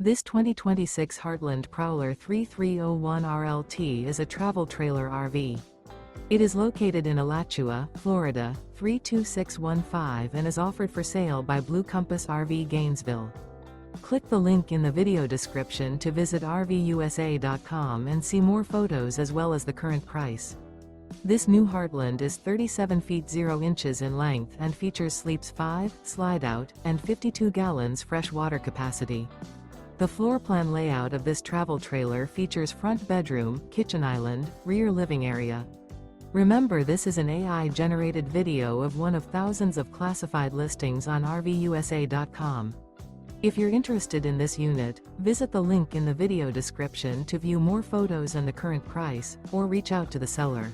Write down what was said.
This 2026 Heartland Prowler 3301 RLT is a travel trailer RV. It is located in Alachua, Florida, 32615 and is offered for sale by Blue Compass RV Gainesville. Click the link in the video description to visit RVUSA.com and see more photos as well as the current price. This new Heartland is 37 feet 0 inches in length and features sleeps 5, Slideout, and 52 gallons fresh water capacity. The floor plan layout of this travel trailer features front bedroom, kitchen island, rear living area. Remember, this is an AI-generated video of one of thousands of classified listings on RVUSA.com. If you're interested in this unit, visit the link in the video description to view more photos and the current price, or reach out to the seller.